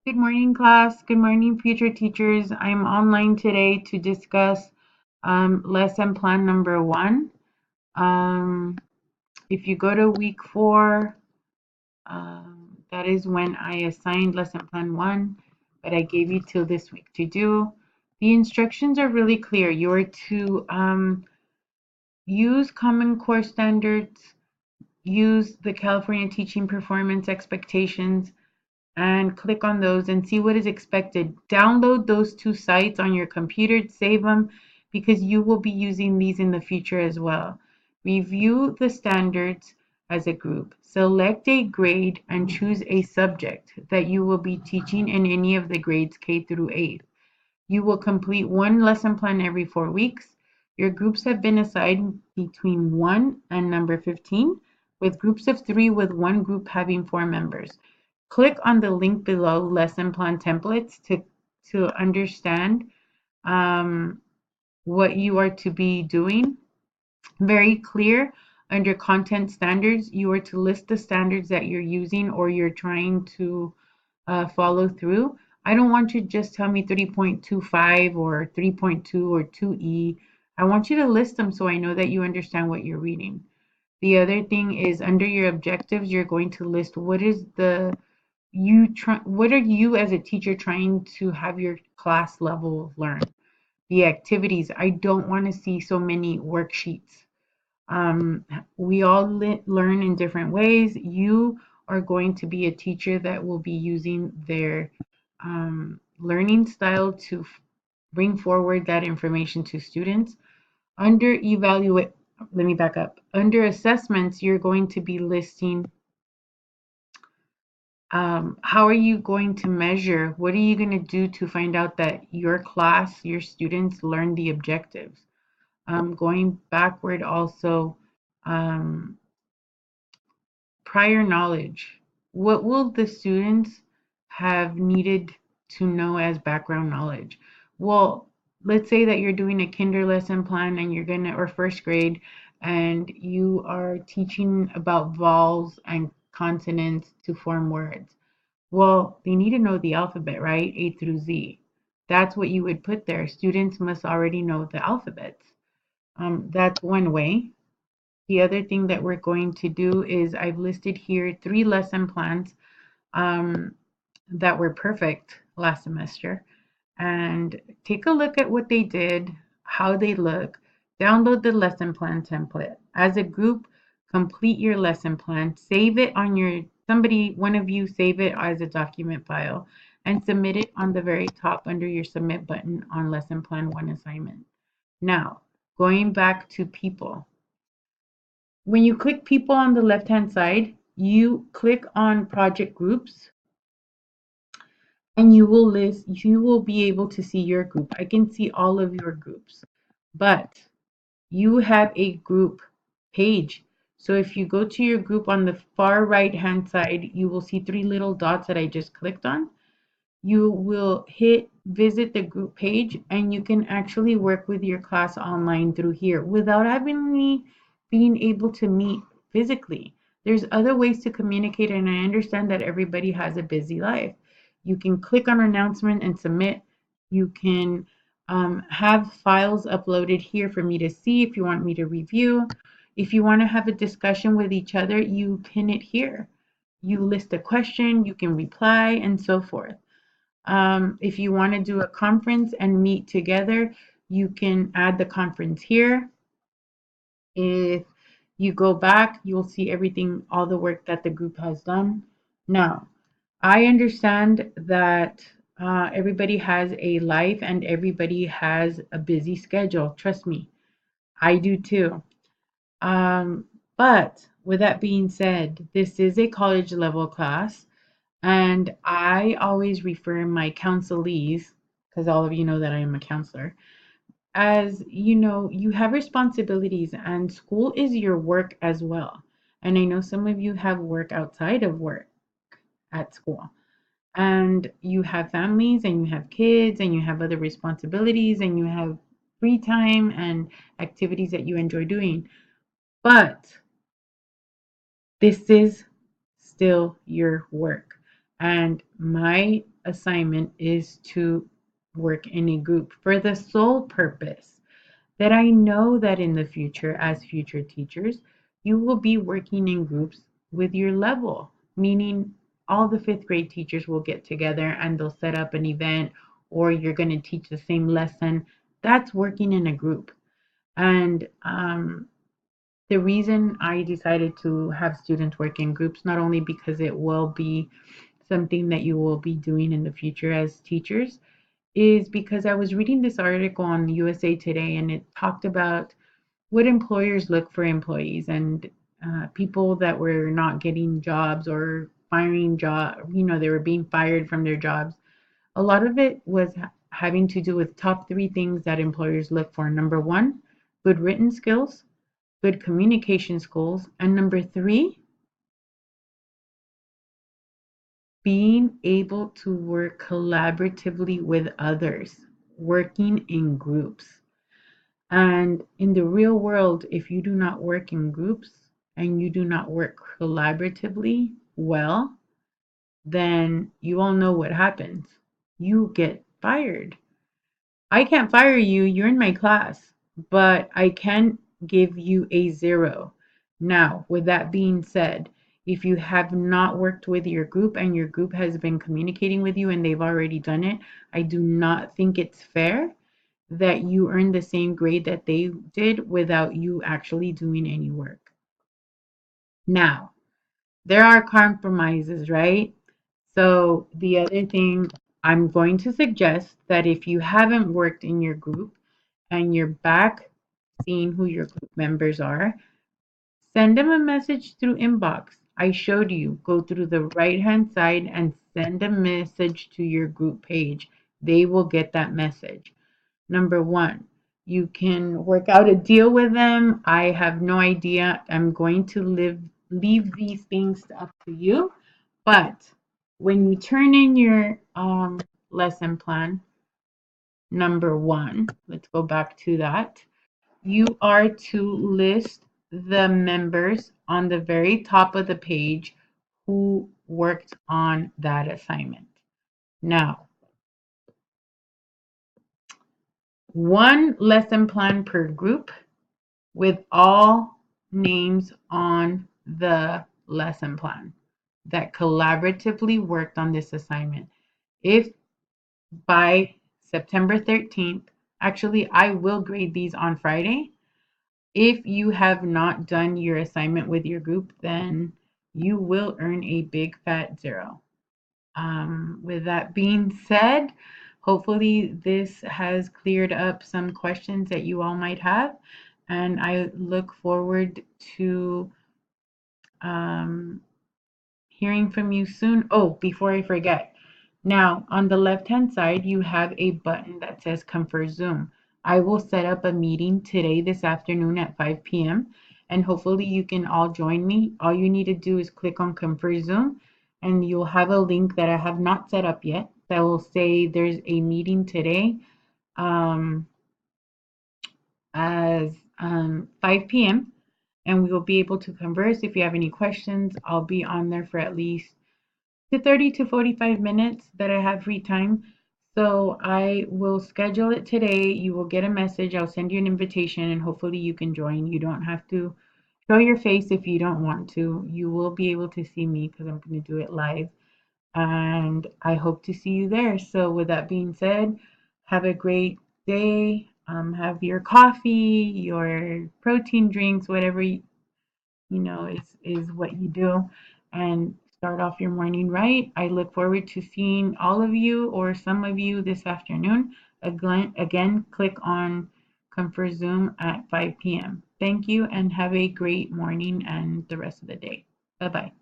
Good morning, class. Good morning, future teachers. I'm online today to discuss lesson plan number 1. Um, if you go to week 4, that is when I assigned lesson plan 1, but I gave you till this week to do. The instructions are really clear. You are to use Common Core standards, use the California Teaching Performance Expectations, and click on those and see what is expected. Download those 2 sites on your computer, save them because you will be using these in the future as well. Review the standards as a group. Select a grade and choose a subject that you will be teaching in any of the grades K through 8. You will complete one lesson plan every 4 weeks. Your groups have been assigned between 1 and number 15, with groups of 3 with one group having 4 members. Click on the link below, lesson plan templates, to understand what you are to be doing. Very clear. Under content standards, you are to list the standards that you're using or you're trying to follow through. I don't want you to just tell me 3.25 or 3.2 or 2E. I want you to list them so I know that you understand what you're reading. The other thing is under your objectives, you're going to list what are you as a teacher trying to have your class level learn. The activities, I don't want to see so many worksheets. We all learn in different ways. You are going to be a teacher that will be using their learning style to bring forward that information to students. Under evaluate, let me back up. Under assessments, you're going to be listing how are you going to measure? What are you going to do to find out that your class, your students learn the objectives? Going backward also, um, prior knowledge. What will the students have needed to know as background knowledge? Well, let's say that you're doing a kinder lesson plan and you're gonna, or first grade, and you are teaching about vowels and consonants to form words. Well, they need to know the alphabet, right? A through Z. That's what you would put there. Students must already know the alphabets. That's one way. The other thing that we're going to do is I've listed here 3 lesson plans um, that were perfect last semester. And take a look at what they did, how they look. Download the lesson plan template. As a group, complete your lesson plan. Save it on your, one of you save it as a document file and submit it on the very top under your submit button on lesson plan 1 assignment. Now, going back to people. When you click people on the left-hand side, you click on project groups and you will be able to see your group. I can see all of your groups, but you have a group page. So if you go to your group on the far right-hand side, you will see 3 little dots that I just clicked on. You will hit visit the group page and you can actually work with your class online through here without having me being able to meet physically. There's other ways to communicate, and I understand that everybody has a busy life. You can click on announcement and submit. You can have files uploaded here for me to see if you want me to review. If you want to have a discussion with each other, you pin it here. You list a question, you can reply, and so forth. If you want to do a conference and meet together, you can add the conference here. If you go back, you'll see everything, all the work that the group has done. Now, I understand that everybody has a life and everybody has a busy schedule. Trust me, I do too. Um, but with that being said, this is a college level class. And I always refer my counselees, because all of you know that I am a counselor, as you know, you have responsibilities and school is your work as well. And I know some of you have work outside of work at school. And you have families and you have kids and you have other responsibilities and you have free time and activities that you enjoy doing. But this is still your work. And my assignment is to work in a group for the sole purpose that I know that in the future, as future teachers, you will be working in groups with your level, meaning all the fifth grade teachers will get together and they'll set up an event, or you're going to teach the same lesson. That's working in a group. And the reason I decided to have students work in groups, not only because it will be something that you will be doing in the future as teachers, is because I was reading this article on USA Today, and it talked about what employers look for employees, and people that were not getting jobs or firing job, they were being fired from their jobs. A lot of it was having to do with top three things that employers look for. Number one, good written skills, good communication skills, and number three, being able to work collaboratively with others, working in groups. And in the real world, if you do not work in groups and you do not work collaboratively well, then you all know what happens. You get fired. I can't fire you, you're in my class, but I can give you a 0. Now, with that being said, if you have not worked with your group and your group has been communicating with you and they've already done it, I do not think it's fair that you earn the same grade that they did without you actually doing any work. Now, there are compromises, right? So the other thing I'm going to suggest that if you haven't worked in your group and you're back seeing who your group members are, send them a message through inbox. I showed you. Go through the right hand side and send a message to your group page. They will get that message. Number one, you can work out a deal with them. I have no idea. I'm going to leave these things up to you. But when you turn in your lesson plan, number one, let's go back to that. You are to list the members on the very top of the page who worked on that assignment. Now, one lesson plan per group with all names on the lesson plan that collaboratively worked on this assignment. If by September 13th, actually, I will grade these on Friday. If you have not done your assignment with your group, then you will earn a big fat 0. With that being said, hopefully this has cleared up some questions that you all might have, and I look forward to um, hearing from you soon. Oh, before I forget, now on the left-hand side, you have a button that says Confer Zoom. I will set up a meeting today, this afternoon at 5 p.m., and hopefully you can all join me. All you need to do is click on Confer Zoom, and you'll have a link that I have not set up yet that will say there's a meeting today um, as 5 p.m., and we will be able to converse. If you have any questions, I'll be on there for at least the 30 to 45 minutes that I have free time. So I will schedule it today. You will get a message. I'll send you an invitation and hopefully you can join. You don't have to show your face if you don't want to. You will be able to see me because I'm going to do it live. And I hope to see you there. So with that being said, have a great day. Have your coffee, your protein drinks, whatever is what you do, and start off your morning right. I look forward to seeing all of you or some of you this afternoon. Again, click on Confer Zoom at 5 p.m. Thank you and have a great morning and the rest of the day. Bye bye.